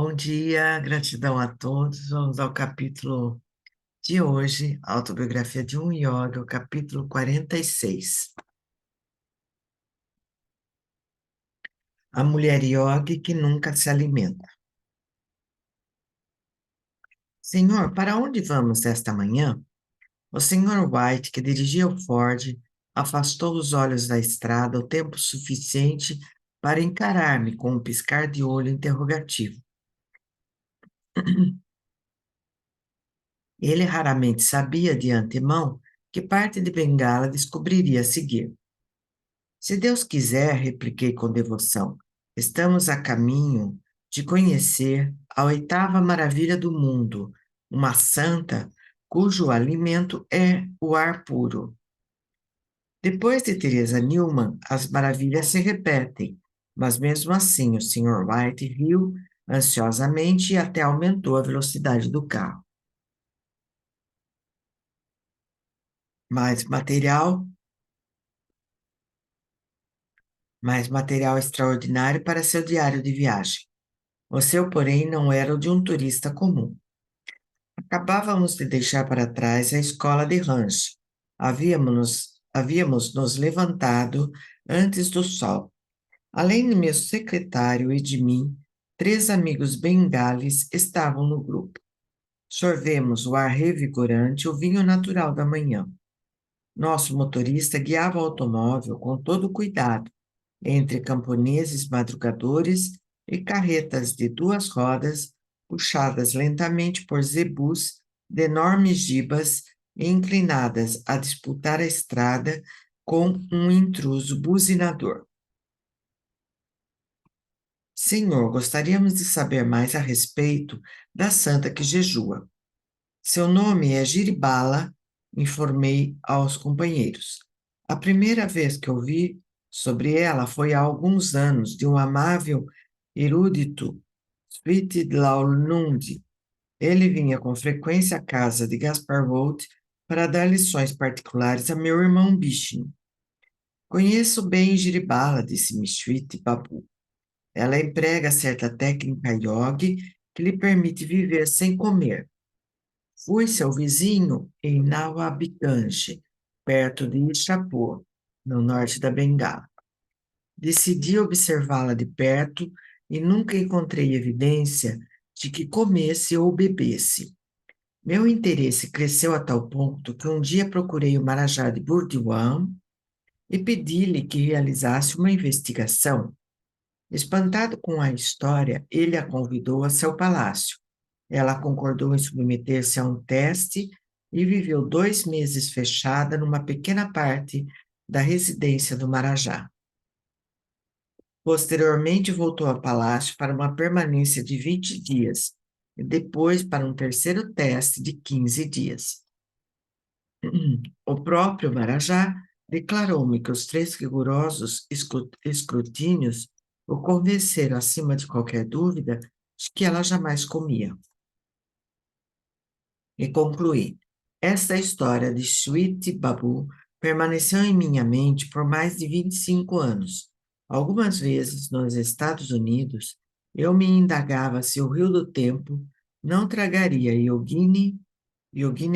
Bom dia, gratidão a todos. Vamos ao capítulo de hoje, Autobiografia de um Yogi, o capítulo 46. A mulher yogi que nunca se alimenta. Senhor, para onde vamos esta manhã? O senhor White, que dirigia o Ford, afastou os olhos da estrada o tempo suficiente para encarar-me com um piscar de olho interrogativo. Ele raramente sabia de antemão que parte de Bengala descobriria a seguir. Se Deus quiser, repliquei com devoção, estamos a caminho de conhecer a oitava maravilha do mundo, uma santa cujo alimento é o ar puro. Depois de Teresa Newman, as maravilhas se repetem, mas mesmo assim o Sr. White riu ansiosamente e até aumentou a velocidade do carro. Mais material, mais material extraordinário para seu diário de viagem. O seu, porém, não era o de um turista comum. Acabávamos de deixar para trás a escola de rancho. Havíamos nos levantado antes do sol. Além de meu secretário e de mim, 3 amigos bengales estavam no grupo. Sorvemos o ar revigorante, o vinho natural da manhã. Nosso motorista guiava o automóvel com todo cuidado, entre camponeses madrugadores e carretas de 2 rodas, puxadas lentamente por zebus de enormes gibas inclinadas a disputar a estrada com um intruso buzinador. Senhor, gostaríamos de saber mais a respeito da santa que jejua. Seu nome é Giribala, informei aos companheiros. A primeira vez que ouvi sobre ela foi há alguns anos, de um amável erudito, Svitlaunund. Ele vinha com frequência à casa de Gaspar Roth para dar lições particulares a meu irmão Bishnu. Conheço bem Giribala, disse Mishwiti Babu. Ela emprega certa técnica yogi que lhe permite viver sem comer. Fui seu vizinho em Nawabganj, perto de Ishapur, no norte da Bengala. Decidi observá-la de perto e nunca encontrei evidência de que comesse ou bebesse. Meu interesse cresceu a tal ponto que um dia procurei o Marajá de Burdwan e pedi-lhe que realizasse uma investigação. Espantado com a história, ele a convidou a seu palácio. Ela concordou em submeter-se a um teste e viveu 2 meses fechada numa pequena parte da residência do Marajá. Posteriormente, voltou ao palácio para uma permanência de 20 dias e depois para um terceiro teste de 15 dias. O próprio Marajá declarou-me que os 3 rigorosos escrutínios o convenceram, acima de qualquer dúvida, de que ela jamais comia. E concluí. Esta história de Sweet Babu permaneceu em minha mente por mais de 25 anos. Algumas vezes, nos Estados Unidos, eu me indagava se o Rio do Tempo não tragaria Yogini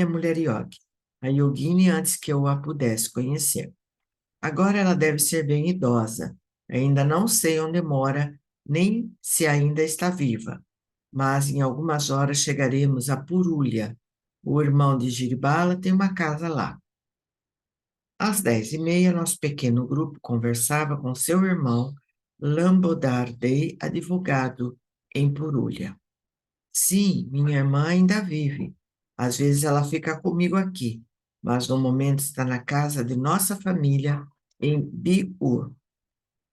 é mulher yogi, a Yogini antes que eu a pudesse conhecer. Agora ela deve ser bem idosa. Ainda não sei onde mora, nem se ainda está viva. Mas em algumas horas chegaremos a Purulha. O irmão de Giribala tem uma casa lá. Às 10h30, nosso pequeno grupo conversava com seu irmão, Lambodar Bey, advogado, em Purulha. Sim, minha irmã ainda vive. Às vezes ela fica comigo aqui, mas no momento está na casa de nossa família em Biur.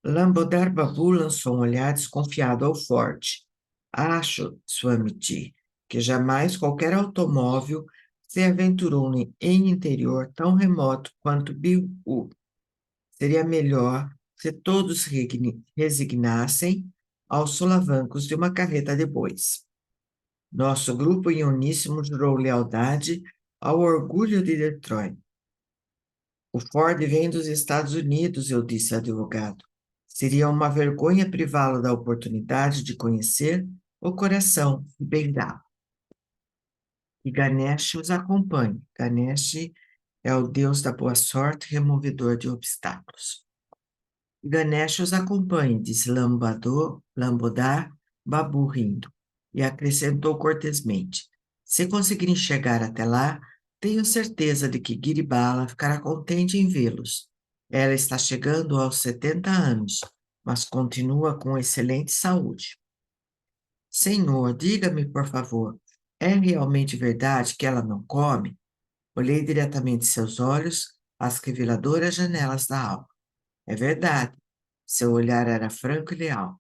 Lambodar Babu lançou um olhar desconfiado ao forte. Acho, Swamiji, que jamais qualquer automóvel se aventurou em interior tão remoto quanto Biur. Seria melhor se todos resignassem aos solavancos de uma carreta de bois. Nosso grupo em uníssono jurou lealdade ao orgulho de Detroit. O Ford vem dos Estados Unidos, eu disse ao advogado. Seria uma vergonha privá-lo da oportunidade de conhecer o coração de Bengala. E Ganesh os acompanhe. Ganesh é o deus da boa sorte, removedor de obstáculos. E Ganesh os acompanhe, disse Lambodar Babu rindo, e acrescentou cortesmente: se conseguirem chegar até lá, tenho certeza de que Giribala ficará contente em vê-los. Ela está chegando aos 70 anos, mas continua com excelente saúde. Senhor, diga-me, por favor, é realmente verdade que ela não come? Olhei diretamente seus olhos, às reveladoras janelas da alma. É verdade. Seu olhar era franco e leal.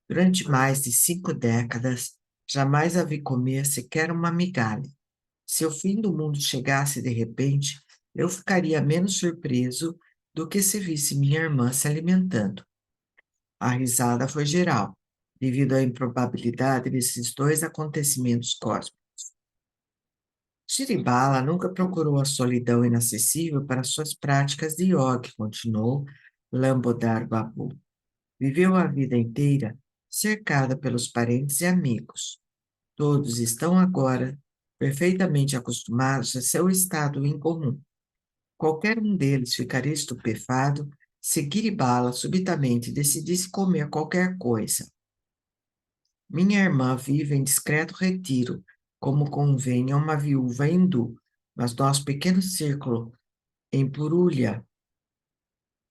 Durante mais de 5 décadas, jamais a vi comer sequer uma migalha. Se o fim do mundo chegasse de repente, eu ficaria menos surpreso do que se visse minha irmã se alimentando. A risada foi geral, devido à improbabilidade desses dois acontecimentos cósmicos. Shiribala nunca procurou a solidão inacessível para suas práticas de yoga, continuou Lambodar Babu. Viveu a vida inteira cercada pelos parentes e amigos. Todos estão agora perfeitamente acostumados a seu estado incomum. Qualquer um deles ficaria estupefado se Giribala subitamente decidisse comer qualquer coisa. Minha irmã vive em discreto retiro, como convém a uma viúva hindu, mas nosso pequeno círculo em Purulha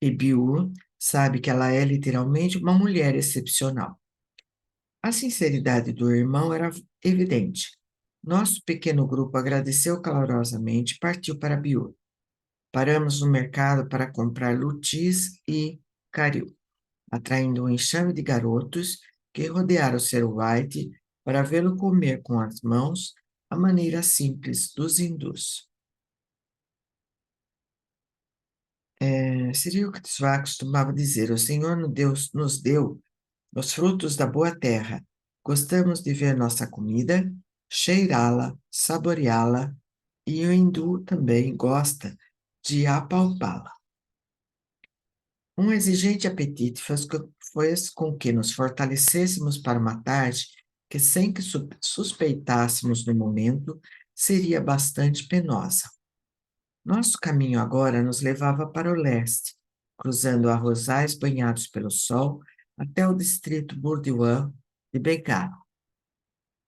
e Biur sabe que ela é literalmente uma mulher excepcional. A sinceridade do irmão era evidente. Nosso pequeno grupo agradeceu calorosamente e partiu para Biur. Paramos no mercado para comprar lutis e caril, atraindo um enxame de garotos que rodearam o Sr. White para vê-lo comer com as mãos a maneira simples dos hindus. Seria o que Tzvá costumava dizer: o Senhor nos deu os frutos da boa terra. Gostamos de ver nossa comida, cheirá-la, saboreá-la, e o hindu também gosta de apalpá-la. Um exigente apetite fez com que nos fortalecêssemos para uma tarde que, sem que suspeitássemos no momento, seria bastante penosa. Nosso caminho agora nos levava para o leste, cruzando arrozais banhados pelo sol até o distrito Burdwan de Bengala.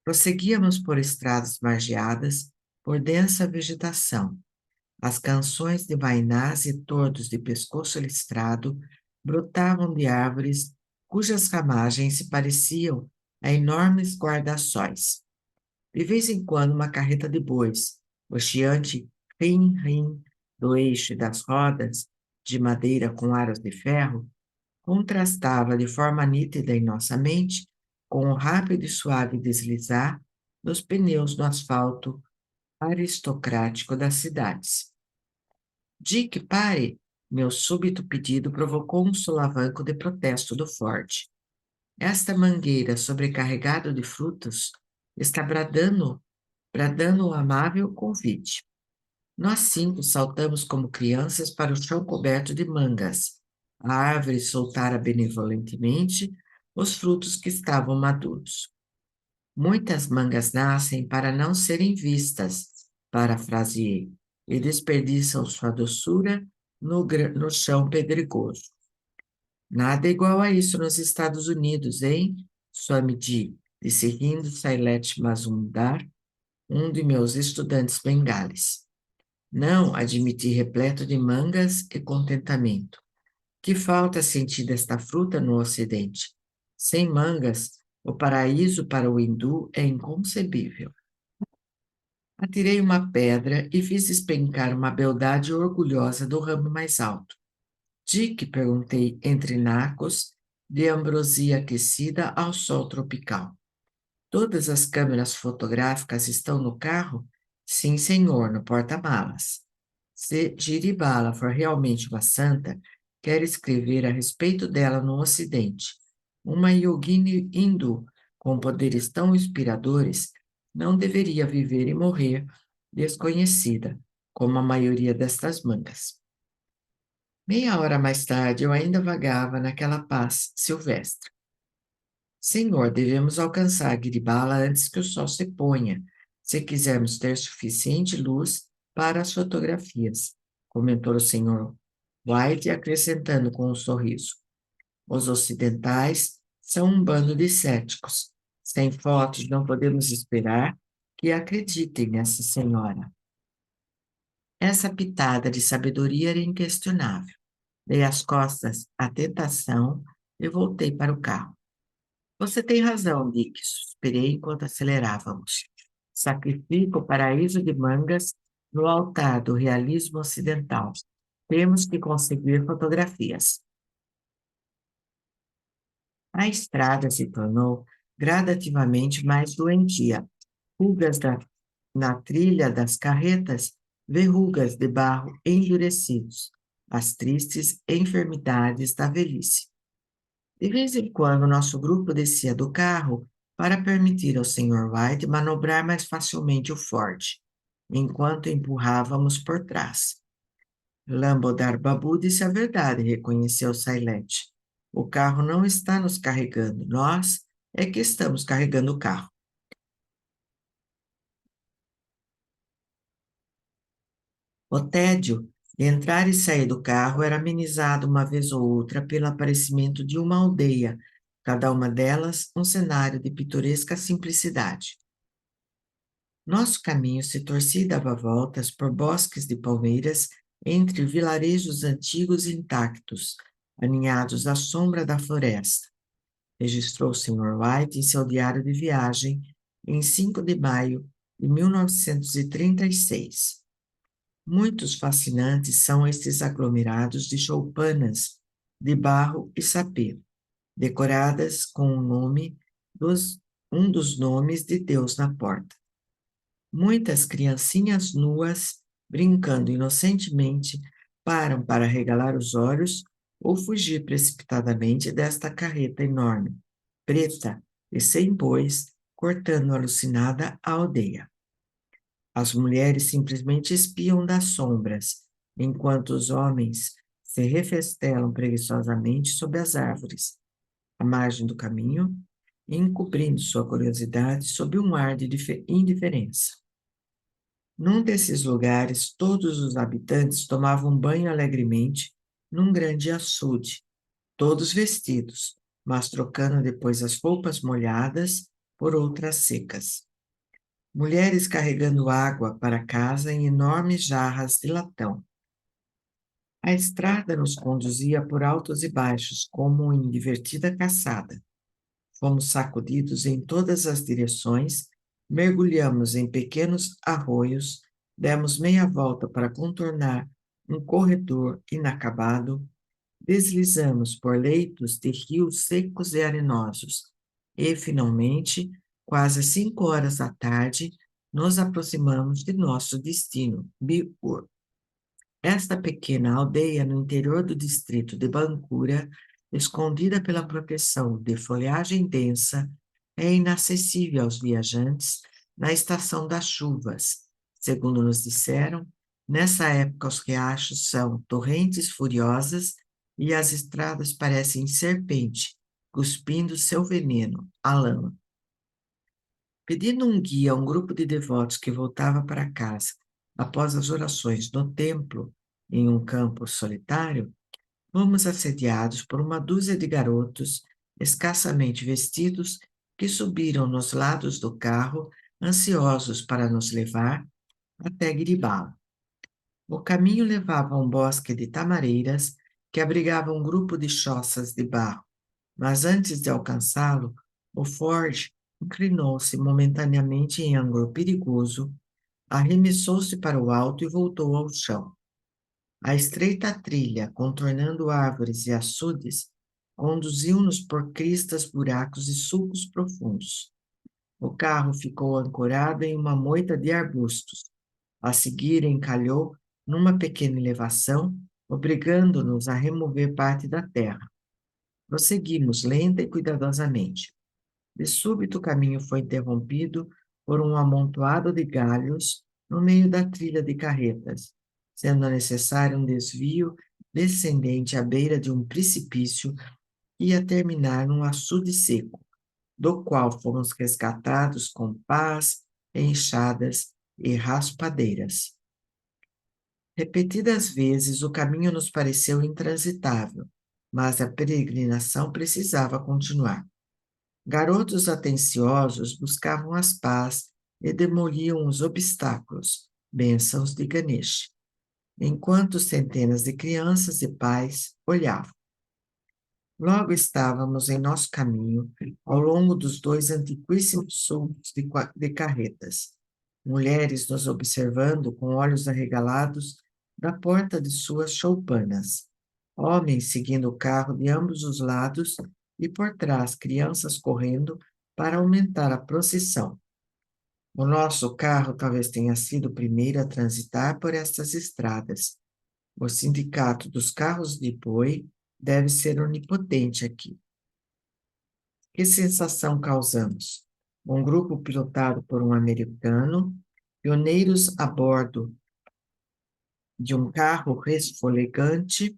Prosseguíamos por estradas margeadas por densa vegetação. As canções de bainás e tordos de pescoço listrado brotavam de árvores cujas ramagens se pareciam a enormes guarda-sóis. De vez em quando, uma carreta de bois, o chiante rim-rim do eixo e das rodas de madeira com aros de ferro, contrastava de forma nítida em nossa mente com o rápido e suave deslizar dos pneus no asfalto aristocrático das cidades. Dick, pare! Meu súbito pedido provocou um solavanco de protesto do Ford. Esta mangueira sobrecarregada de frutos está bradando um amável convite. Nós 5 saltamos como crianças para o chão coberto de mangas. A árvore soltara benevolentemente os frutos que estavam maduros. Muitas mangas nascem para não serem vistas, parafraseei, e desperdiçam sua doçura no chão pedregoso. Nada igual a isso nos Estados Unidos, hein? Swamiji, disse rindo Sailet Mazumdar, um de meus estudantes bengales. Não, admiti repleto de mangas e contentamento. Que falta sentir desta fruta no Ocidente? Sem mangas, o paraíso para o hindu é inconcebível. Atirei uma pedra e fiz despencar uma beldade orgulhosa do ramo mais alto. Dick, perguntei entre nacos de ambrosia aquecida ao sol tropical. Todas as câmeras fotográficas estão no carro? Sim, senhor, no porta-malas. Se Giribala for realmente uma santa, quero escrever a respeito dela no Ocidente. Uma yogini hindu com poderes tão inspiradores não deveria viver e morrer desconhecida, como a maioria destas mangas. Meia hora mais tarde, eu ainda vagava naquela paz silvestre. Senhor, devemos alcançar Giribala antes que o sol se ponha, se quisermos ter suficiente luz para as fotografias, comentou o senhor White, acrescentando com um sorriso. Os ocidentais são um bando de céticos. Sem fotos, não podemos esperar que acreditem nessa senhora. Essa pitada de sabedoria era inquestionável. Dei as costas à tentação e voltei para o carro. Você tem razão, Dick, suspirei enquanto acelerávamos. Sacrifico o paraíso de mangas no altar do realismo ocidental. Temos que conseguir fotografias. A estrada se tornou gradativamente mais doentia. Rugas na trilha das carretas, verrugas de barro endurecidos, as tristes enfermidades da velhice. De vez em quando, nosso grupo descia do carro para permitir ao Sr. White manobrar mais facilmente o Ford, enquanto empurrávamos por trás. Lambodar Babu disse a verdade, reconheceu Sailete. O carro não está nos carregando, nós é que estamos carregando o carro. O tédio de entrar e sair do carro era amenizado uma vez ou outra pelo aparecimento de uma aldeia, cada uma delas um cenário de pitoresca simplicidade. Nosso caminho se torcia e dava voltas por bosques de palmeiras entre vilarejos antigos e intactos, aninhados à sombra da floresta. Registrou o Sr. White em seu diário de viagem em 5 de maio de 1936. Muitos fascinantes são estes aglomerados de choupanas de barro e sapê, decoradas com um dos nomes de Deus na porta. Muitas criancinhas nuas, brincando inocentemente, param para regalar os olhos ou fugir precipitadamente desta carreta enorme, preta e sem bois, cortando alucinada a aldeia. As mulheres simplesmente espiam das sombras, enquanto os homens se refestelam preguiçosamente sob as árvores, à margem do caminho, encobrindo sua curiosidade sob um ar de indiferença. Num desses lugares, todos os habitantes tomavam banho alegremente num grande açude, todos vestidos, mas trocando depois as roupas molhadas por outras secas. Mulheres carregando água para casa em enormes jarras de latão. A estrada nos conduzia por altos e baixos, como em divertida caçada. Fomos sacudidos em todas as direções, mergulhamos em pequenos arroios, demos meia volta para contornar um corredor inacabado, deslizamos por leitos de rios secos e arenosos e, finalmente, quase às 5 horas da tarde, nos aproximamos de nosso destino, Biur. Esta pequena aldeia no interior do distrito de Bancura, escondida pela proteção de folhagem densa, é inacessível aos viajantes na estação das chuvas. Segundo nos disseram, nessa época os riachos são torrentes furiosas e as estradas parecem serpente, cuspindo seu veneno, a lama. Pedindo um guia a um grupo de devotos que voltava para casa após as orações no templo, em um campo solitário, fomos assediados por uma dúzia de garotos escassamente vestidos que subiram nos lados do carro, ansiosos para nos levar até Guiribala. O caminho levava a um bosque de tamareiras que abrigava um grupo de choças de barro, mas antes de alcançá-lo, o Ford inclinou-se momentaneamente em ângulo perigoso, arremessou-se para o alto e voltou ao chão. A estreita trilha, contornando árvores e açudes, conduziu-nos por cristas, buracos e sulcos profundos. O carro ficou ancorado em uma moita de arbustos. A seguir, encalhou numa pequena elevação, obrigando-nos a remover parte da terra. Prosseguimos lenta e cuidadosamente. De súbito, o caminho foi interrompido por um amontoado de galhos no meio da trilha de carretas, sendo necessário um desvio descendente à beira de um precipício que ia terminar num açude seco, do qual fomos resgatados com pás, enxadas e raspadeiras. Repetidas vezes o caminho nos pareceu intransitável, mas a peregrinação precisava continuar. Garotos atenciosos buscavam as pás e demoliam os obstáculos, bênçãos de Ganesh, enquanto centenas de crianças e pais olhavam. Logo estávamos em nosso caminho, ao longo dos dois antiquíssimos sulcos de carretas, mulheres nos observando com olhos arregalados da porta de suas choupanas, homens seguindo o carro de ambos os lados e por trás crianças correndo para aumentar a procissão. O nosso carro talvez tenha sido o primeiro a transitar por estas estradas. O sindicato dos carros de boi deve ser onipotente aqui. Que sensação causamos? Um grupo pilotado por um americano, pioneiros a bordo de um carro resfolegante,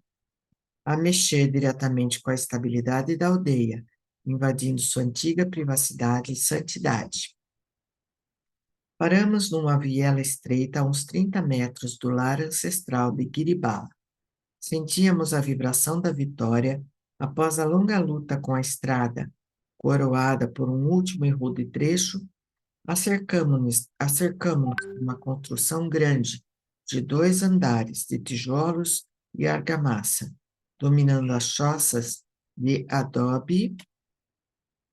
a mexer diretamente com a estabilidade da aldeia, invadindo sua antiga privacidade e santidade. Paramos numa viela estreita a uns 30 metros do lar ancestral de Giribala. Sentíamos a vibração da vitória após a longa luta com a estrada, coroada por um último e rude trecho. Acercamos-nos de uma construção grande, de 2 andares, de tijolos e argamassa, dominando as choças de adobe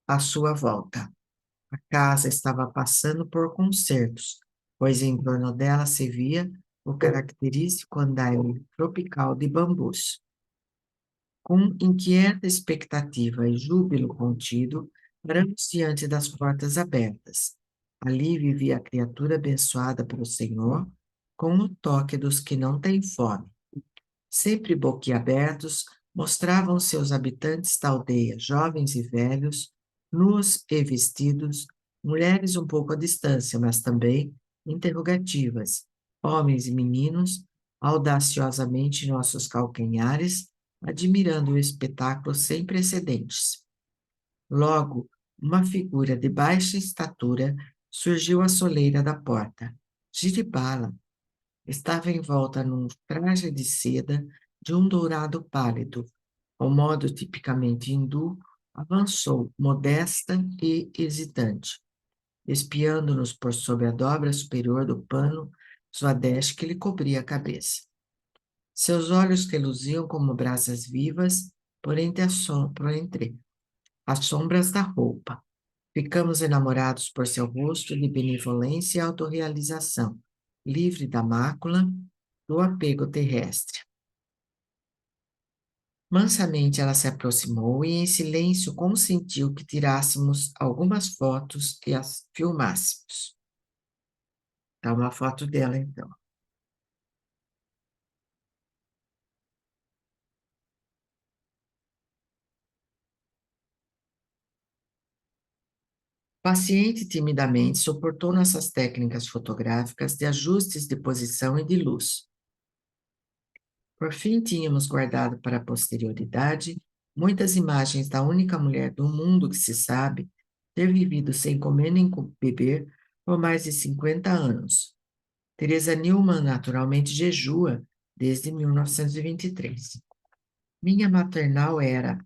à sua volta. A casa estava passando por concertos, pois em torno dela se via o característico andaime tropical de bambus. Com inquieta expectativa e júbilo contido, paramos diante das portas abertas. Ali vivia a criatura abençoada pelo Senhor, com o toque dos que não têm fome. Sempre boquiabertos, mostravam seus habitantes da aldeia, jovens e velhos, nus e vestidos, mulheres um pouco à distância, mas também interrogativas, homens e meninos, audaciosamente em nossos calcanhares, admirando o espetáculo sem precedentes. Logo, uma figura de baixa estatura surgiu à soleira da porta. Giribala estava envolta num traje de seda de um dourado pálido. Ao modo tipicamente hindu, avançou, modesta e hesitante, espiando-nos por sob a dobra superior do pano swadesh que lhe cobria a cabeça. Seus olhos reluziam como brasas vivas por entre as sombras da roupa. Ficamos enamorados por seu rosto de benevolência e autorrealização, livre da mácula do apego terrestre. Mansamente ela se aproximou e, em silêncio, consentiu que tirássemos algumas fotos e as filmássemos. Dá uma foto dela, então. Paciente e timidamente suportou nossas técnicas fotográficas de ajustes de posição e de luz. Por fim, tínhamos guardado para a posterioridade muitas imagens da única mulher do mundo que se sabe ter vivido sem comer nem beber por mais de 50 anos. Teresa Newman naturalmente jejua desde 1923. Minha maternal era,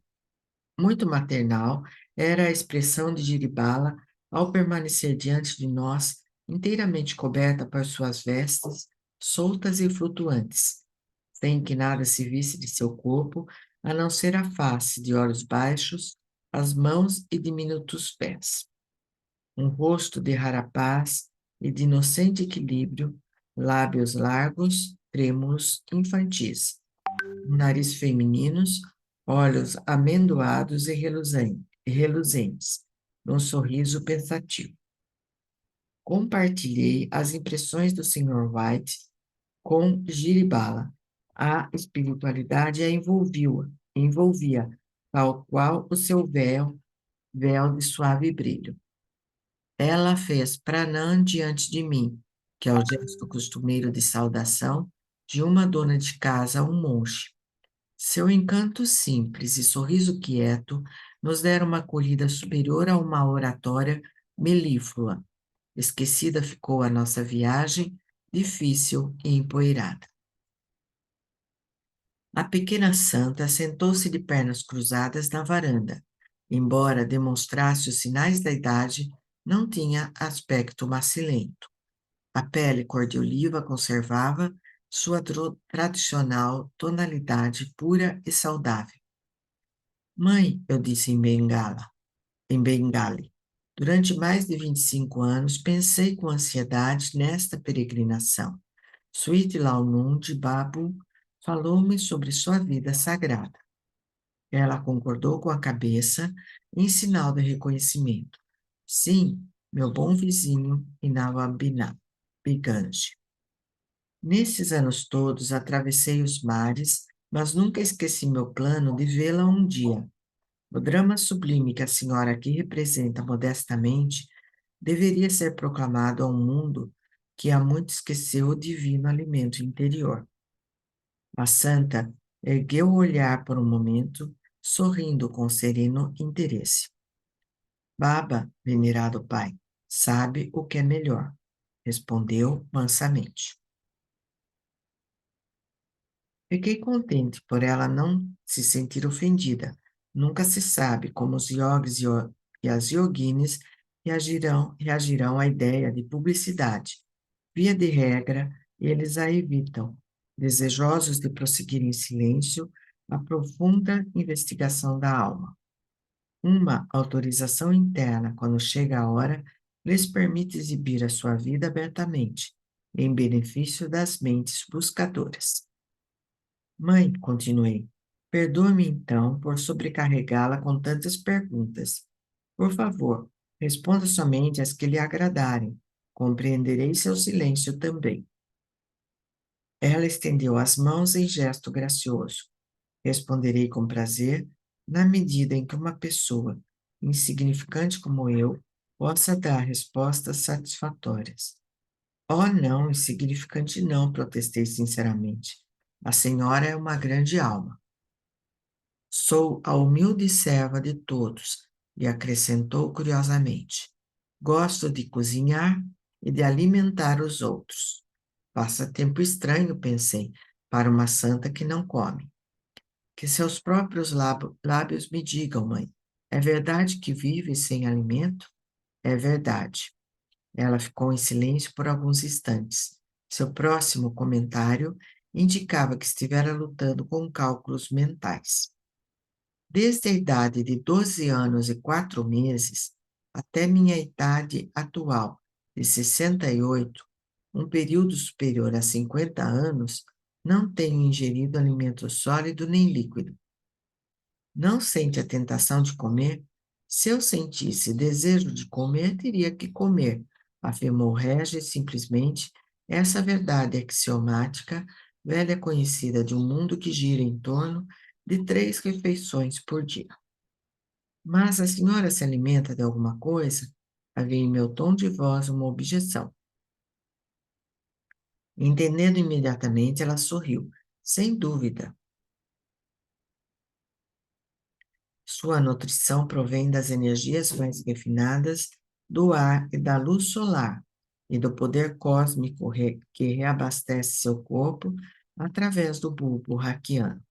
muito maternal, era a expressão de Giribala ao permanecer diante de nós, inteiramente coberta por suas vestes, soltas e flutuantes, sem que nada se visse de seu corpo, a não ser a face de olhos baixos, as mãos e diminutos pés. Um rosto de rapaz e de inocente equilíbrio, lábios largos, trêmulos, infantis, nariz femininos, olhos amendoados e reluzentes, num sorriso pensativo. Compartilhei as impressões do Sr. White com Giribala. A espiritualidade a envolvia, tal qual o seu véu de suave brilho. Ela fez pranam diante de mim, que é o gesto costumeiro de saudação de uma dona de casa a um monge. Seu encanto simples e sorriso quieto nos deram uma acolhida superior a uma oratória melíflua. Esquecida ficou a nossa viagem, difícil e empoeirada. A pequena santa sentou-se de pernas cruzadas na varanda. Embora demonstrasse os sinais da idade, não tinha aspecto macilento. A pele cor de oliva conservava sua tradicional tonalidade pura e saudável. Mãe, eu disse em Bengali. Durante mais de 25 anos, pensei com ansiedade nesta peregrinação. Switi Launund Babu falou-me sobre sua vida sagrada. Ela concordou com a cabeça, em sinal de reconhecimento. Sim, meu bom vizinho Inawabina Biganji. Nesses anos todos, atravessei os mares, mas nunca esqueci meu plano de vê-la um dia. O drama sublime que a senhora aqui representa modestamente deveria ser proclamado ao mundo que há muito esqueceu o divino alimento interior. A santa ergueu o olhar por um momento, sorrindo com sereno interesse. Baba, venerado pai, sabe o que é melhor, respondeu mansamente. Fiquei contente por ela não se sentir ofendida. Nunca se sabe como os yogis e as yoginis reagirão à ideia de publicidade. Via de regra, eles a evitam, desejosos de prosseguir em silêncio a profunda investigação da alma. Uma autorização interna, quando chega a hora, lhes permite exibir a sua vida abertamente, em benefício das mentes buscadoras. Mãe, continuei, perdoe-me então por sobrecarregá-la com tantas perguntas. Por favor, responda somente as que lhe agradarem. Compreenderei seu silêncio também. Ela estendeu as mãos em gesto gracioso. Responderei com prazer, na medida em que uma pessoa, insignificante como eu, possa dar respostas satisfatórias. Oh, não, insignificante não, protestei sinceramente. A senhora é uma grande alma. Sou a humilde serva de todos, e acrescentou curiosamente. Gosto de cozinhar e de alimentar os outros. Passatempo estranho, pensei, para uma santa que não come. Que seus próprios lábios me digam, mãe. É verdade que vive sem alimento? É verdade. Ela ficou em silêncio por alguns instantes. Seu próximo comentário indicava que estivera lutando com cálculos mentais. Desde a idade de 12 anos e 4 meses até minha idade atual de 68, um período superior a 50 anos, não tenho ingerido alimento sólido nem líquido. Não sente a tentação de comer? Se eu sentisse desejo de comer, teria que comer, afirmou Regis simplesmente essa verdade axiomática, velha conhecida de um mundo que gira em torno de 3 refeições por dia. Mas a senhora se alimenta de alguma coisa? Havia em meu tom de voz uma objeção. Entendendo imediatamente, ela sorriu. Sem dúvida, sua nutrição provém das energias mais refinadas do ar e da luz solar, e do poder cósmico que reabastece seu corpo através do bulbo raquiano.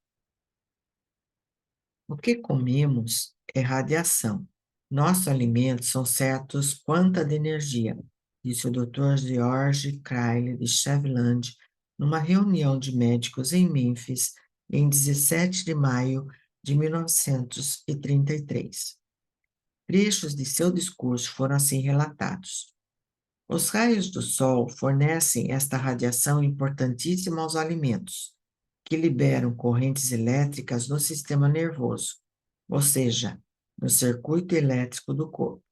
O que comemos é radiação. Nossos alimentos são certos quanta de energia, disse o Dr. George Cryle de Cleveland numa reunião de médicos em Memphis em 17 de maio de 1933. Trechos de seu discurso foram assim relatados. Os raios do sol fornecem esta radiação importantíssima aos alimentos, que liberam correntes elétricas no sistema nervoso, ou seja, no circuito elétrico do corpo.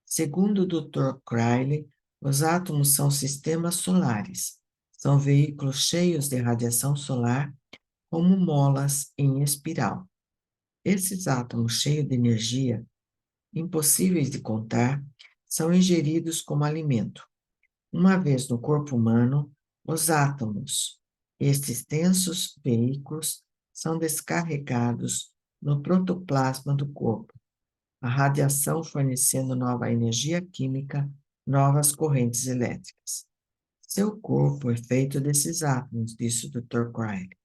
Segundo o Dr. Cryle, os átomos são sistemas solares. São veículos cheios de radiação solar, como molas em espiral. Esses átomos cheios de energia, impossíveis de contar, são ingeridos como alimento. Uma vez no corpo humano, os átomos, estes densos veículos, são descarregados no protoplasma do corpo, a radiação fornecendo nova energia química, novas correntes elétricas. Seu corpo é feito desses átomos, disse o Dr. Cryle.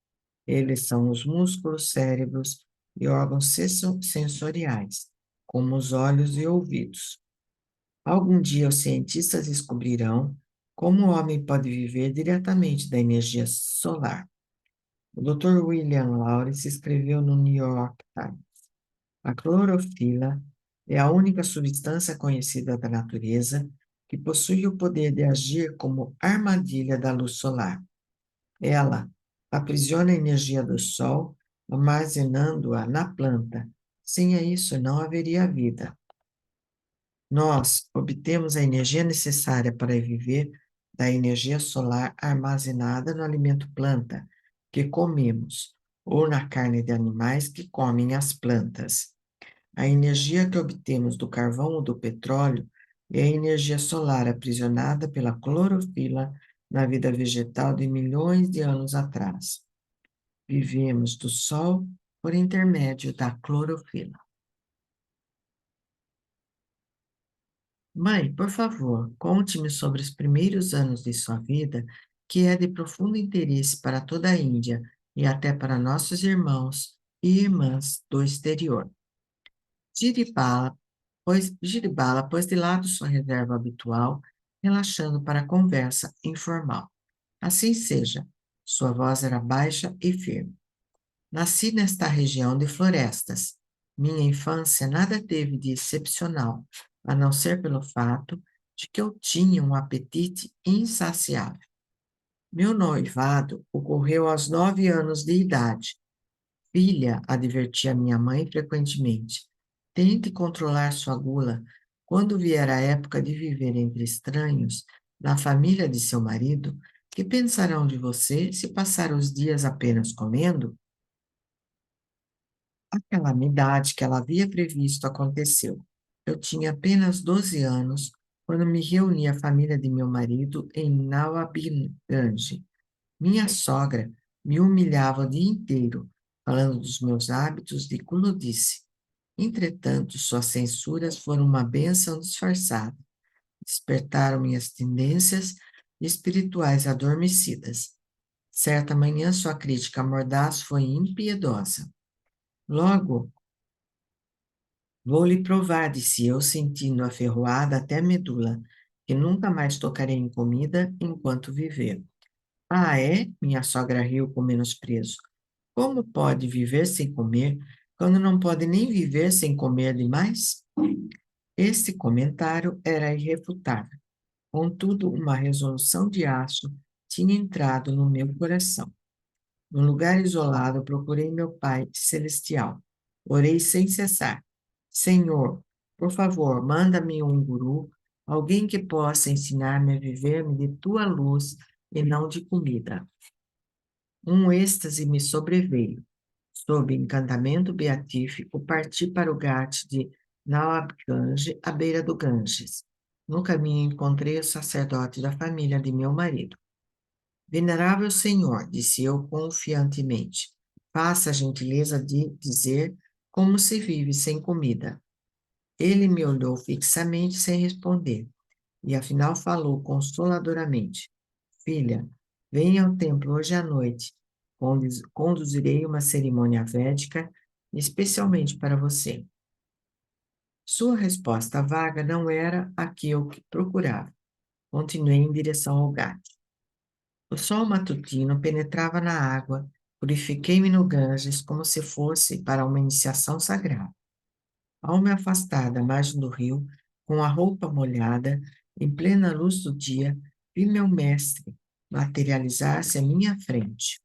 Eles são os músculos, cérebros e órgãos sensoriais, como os olhos e ouvidos. Algum dia os cientistas descobrirão como o homem pode viver diretamente da energia solar. O Dr. William Lawrence escreveu no New York Times: a clorofila é a única substância conhecida da natureza que possui o poder de agir como armadilha da luz solar. Ela aprisiona a energia do sol, armazenando-a na planta. Sem isso, não haveria vida. Nós obtemos a energia necessária para viver da energia solar armazenada no alimento planta que comemos, ou na carne de animais que comem as plantas. A energia que obtemos do carvão ou do petróleo é a energia solar aprisionada pela clorofila na vida vegetal de milhões de anos atrás. Vivemos do sol por intermédio da clorofila. Mãe, por favor, conte-me sobre os primeiros anos de sua vida, que é de profundo interesse para toda a Índia e até para nossos irmãos e irmãs do exterior. Giribala pôs de lado sua reserva habitual, relaxando para a conversa informal. Assim seja, sua voz era baixa e firme. Nasci nesta região de florestas. Minha infância nada teve de excepcional, a não ser pelo fato de que eu tinha um apetite insaciável. Meu noivado ocorreu aos 9 anos de idade. Filha, advertia minha mãe frequentemente, tente controlar sua gula. Quando vier a época de viver entre estranhos, na família de seu marido, que pensarão de você se passar os dias apenas comendo? A calamidade que ela havia previsto aconteceu. Eu tinha apenas 12 anos quando me reuni à família de meu marido em Nawabganj. Minha sogra me humilhava o dia inteiro, falando dos meus hábitos de gulodice. Entretanto, suas censuras foram uma bênção disfarçada. Despertaram minhas tendências espirituais adormecidas. Certa manhã, sua crítica mordaz foi impiedosa. Logo, vou lhe provar, disse eu, sentindo a ferroada até a medula, que nunca mais tocarei em comida enquanto viver. Ah, é? Minha sogra riu com menosprezo. Como pode viver sem comer, quando não pode nem viver sem comer demais? Este comentário era irrefutável. Contudo, uma resolução de aço tinha entrado no meu coração. Num lugar isolado, procurei meu Pai Celestial. Orei sem cessar. Senhor, por favor, manda-me um guru, alguém que possa ensinar-me a viver-me de tua luz e não de comida. Um êxtase me sobreveio. Sob encantamento beatífico, parti para o Ghat de Nawabganj, à beira do Ganges. No caminho encontrei o sacerdote da família de meu marido. Venerável Senhor, disse eu confiantemente, faça a gentileza de dizer como se vive sem comida. Ele me olhou fixamente sem responder, e afinal falou consoladoramente. Filha, venha ao templo hoje à noite. Conduzirei uma cerimônia védica especialmente para você. Sua resposta vaga não era a que eu procurava. Continuei em direção ao gato. O sol matutino penetrava na água, purifiquei-me no Ganges como se fosse para uma iniciação sagrada. Ao me afastar da margem do rio, com a roupa molhada, em plena luz do dia, vi meu mestre materializar-se à minha frente.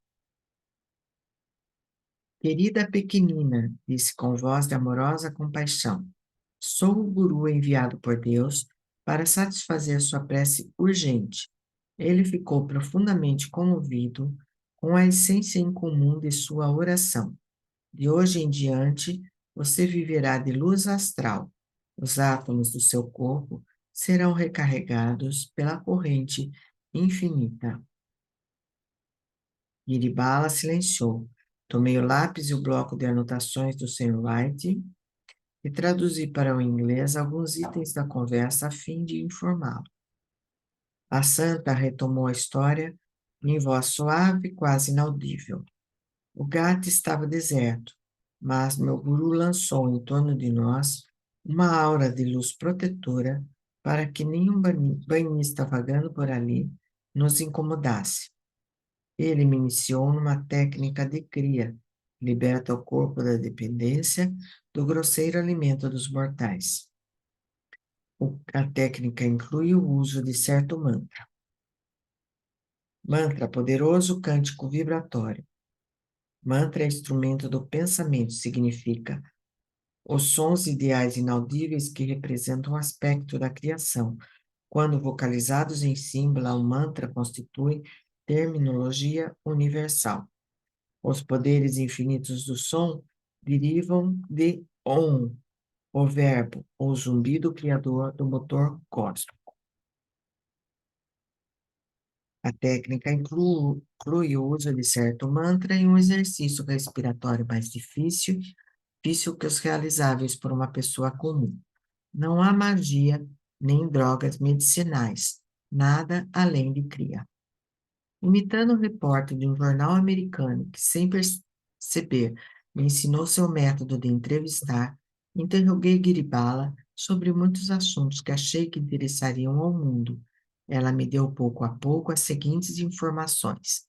Querida pequenina, disse com voz de amorosa compaixão, sou o guru enviado por Deus para satisfazer sua prece urgente. Ele ficou profundamente comovido com a essência incomum de sua oração. De hoje em diante, você viverá de luz astral. Os átomos do seu corpo serão recarregados pela corrente infinita. Giribala silenciou. Tomei o lápis e o bloco de anotações do Sr. White e traduzi para o inglês alguns itens da conversa a fim de informá-lo. A santa retomou a história em voz suave, quase inaudível. O gato estava deserto, mas meu guru lançou em torno de nós uma aura de luz protetora para que nenhum banhista vagando por ali nos incomodasse. Ele me iniciou numa técnica de cria, liberta o corpo da dependência do grosseiro alimento dos mortais. A técnica inclui o uso de certo mantra. Mantra, poderoso cântico vibratório. Mantra é instrumento do pensamento, significa os sons ideais inaudíveis que representam o aspecto da criação. Quando vocalizados em símbolo, o mantra constitui terminologia universal. Os poderes infinitos do som derivam de Om, o verbo, ou zumbido criador do motor cósmico. A técnica inclui o uso de certo mantra e um exercício respiratório mais difícil que os realizáveis por uma pessoa comum. Não há magia nem drogas medicinais, nada além de cria. Imitando o repórter de um jornal americano que, sem perceber, me ensinou seu método de entrevistar, interroguei Guiribala sobre muitos assuntos que achei que interessariam ao mundo. Ela me deu pouco a pouco as seguintes informações.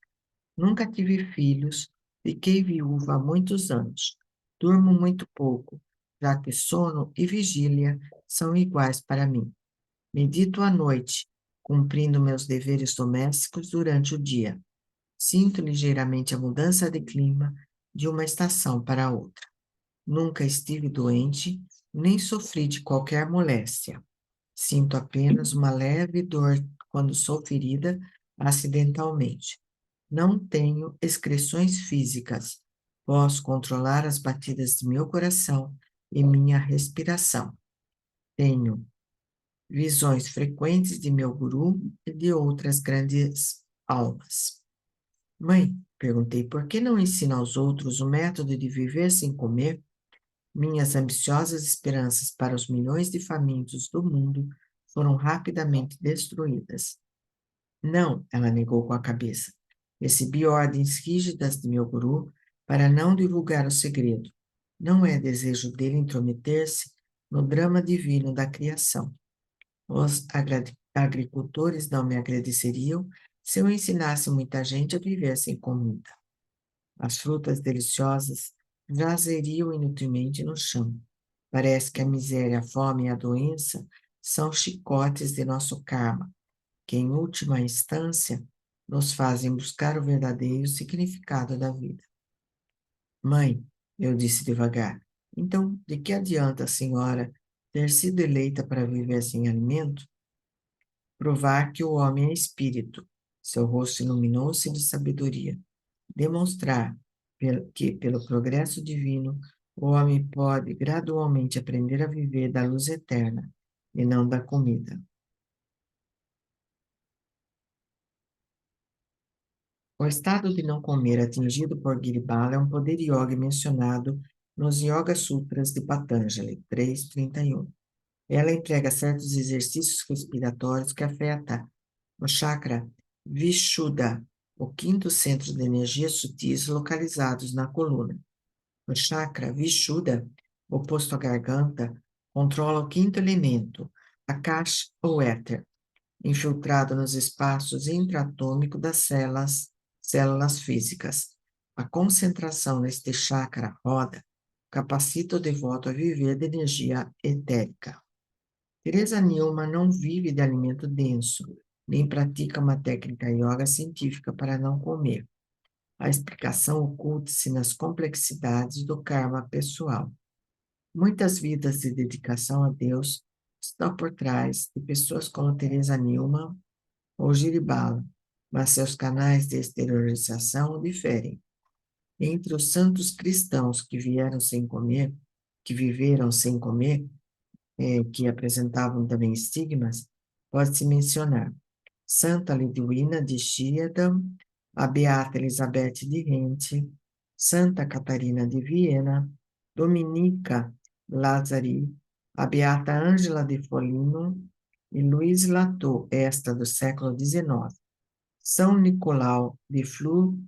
Nunca tive filhos, fiquei viúva há muitos anos. Durmo muito pouco, já que sono e vigília são iguais para mim. Medito à noite, cumprindo meus deveres domésticos durante o dia. Sinto ligeiramente a mudança de clima de uma estação para outra. Nunca estive doente, nem sofri de qualquer moléstia. Sinto apenas uma leve dor quando sou ferida acidentalmente. Não tenho excreções físicas. Posso controlar as batidas de meu coração e minha respiração. Tenho visões frequentes de meu guru e de outras grandes almas. Mãe, perguntei, por que não ensina aos outros o método de viver sem comer? Minhas ambiciosas esperanças para os milhões de famintos do mundo foram rapidamente destruídas. Não, ela negou com a cabeça. Recebi ordens rígidas de meu guru para não divulgar o segredo. Não é desejo dele intrometer-se no drama divino da criação. Os agricultores não me agradeceriam se eu ensinasse muita gente a viver sem comida. As frutas deliciosas jazeriam inutilmente no chão. Parece que a miséria, a fome e a doença são chicotes de nosso karma, que, em última instância, nos fazem buscar o verdadeiro significado da vida. Mãe, eu disse devagar, então de que adianta a senhora ter sido eleita para viver sem alimento? Provar que o homem é espírito. Seu rosto iluminou-se de sabedoria. Demonstrar que, pelo progresso divino, o homem pode gradualmente aprender a viver da luz eterna e não da comida. O estado de não comer atingido por Giribala é um poder yoga mencionado nos Yoga Sutras de Patanjali 3.31. Ela emprega certos exercícios respiratórios que afetam o chakra Vishuddha, o quinto centro de energia sutis localizados na coluna. O chakra Vishuddha, oposto à garganta, controla o quinto elemento, Akash ou éter, infiltrado nos espaços intraatômicos das células físicas. A concentração neste chakra roda capacita o devoto a viver de energia etérica. Teresa Newman não vive de alimento denso, nem pratica uma técnica yoga científica para não comer. A explicação oculta-se nas complexidades do karma pessoal. Muitas vidas de dedicação a Deus estão por trás de pessoas como Teresa Newman ou Giribala, mas seus canais de exteriorização diferem. Entre os santos cristãos que viveram sem comer, que apresentavam também estigmas, pode-se mencionar Santa Lidwina de Schiedam, a Beata Elizabeth de Rente, Santa Catarina de Viena, Dominica Lazzari, a Beata Ângela de Foligno e Luiz Latou, esta do século XIX. São Nicolau de Flu,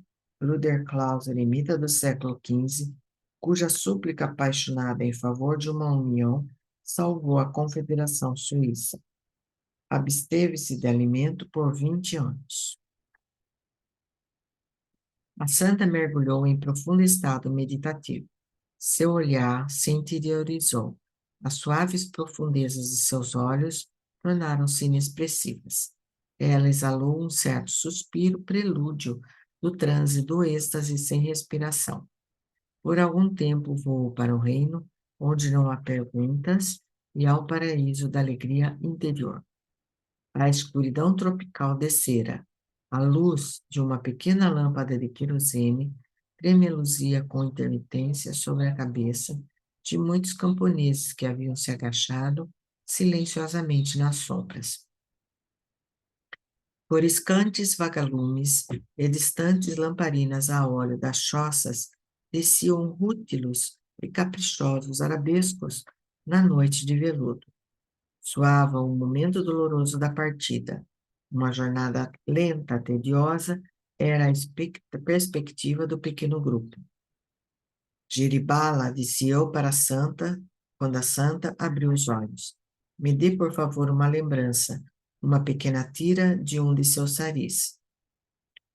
Luderklaus, eremita do século XV, cuja súplica apaixonada em favor de uma união salvou a Confederação Suíça. Absteve-se de alimento por 20 anos. A santa mergulhou em profundo estado meditativo. Seu olhar se interiorizou. As suaves profundezas de seus olhos tornaram-se inexpressivas. Ela exalou um certo suspiro, prelúdio do transe do êxtase sem respiração. Por algum tempo voou para o reino, onde não há perguntas, e ao paraíso da alegria interior. A escuridão tropical descera. A luz de uma pequena lâmpada de querosene tremeluzia com intermitência sobre a cabeça de muitos camponeses que haviam se agachado silenciosamente nas sombras. Florescantes vagalumes e distantes lamparinas a óleo das choças desciam rútilos e caprichosos arabescos na noite de veludo. Soava o momento doloroso da partida. Uma jornada lenta, tediosa, era a perspectiva do pequeno grupo. Giribala, disse eu para a santa, quando a santa abriu os olhos. Me dê, por favor, uma lembrança, uma pequena tira de um de seus saris.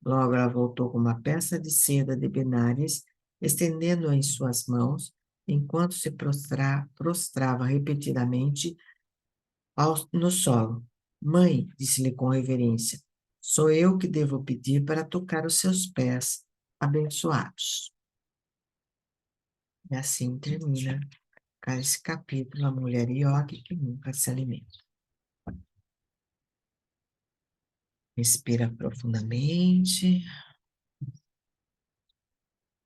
Logo ela voltou com uma peça de seda de Benares, estendendo-a em suas mãos, enquanto se prostrava repetidamente no solo. Mãe, disse-lhe com reverência, sou eu que devo pedir para tocar os seus pés abençoados. E assim termina esse capítulo, a mulher iogue que nunca se alimenta. Respira profundamente,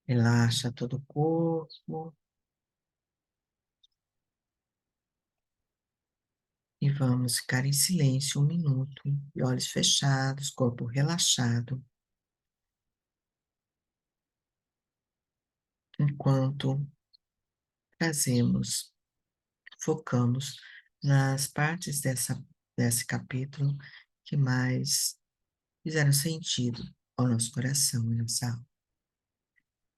relaxa todo o corpo e vamos ficar em silêncio 1 minuto, de olhos fechados, corpo relaxado, enquanto focamos nas partes desse capítulo que mais fizeram sentido ao nosso coração e nossa alma.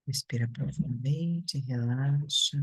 Respira profundamente, relaxa.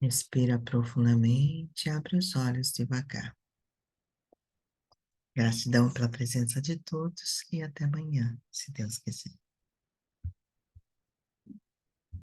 Respira profundamente, abre os olhos devagar. Gratidão pela presença de todos e até amanhã, se Deus quiser.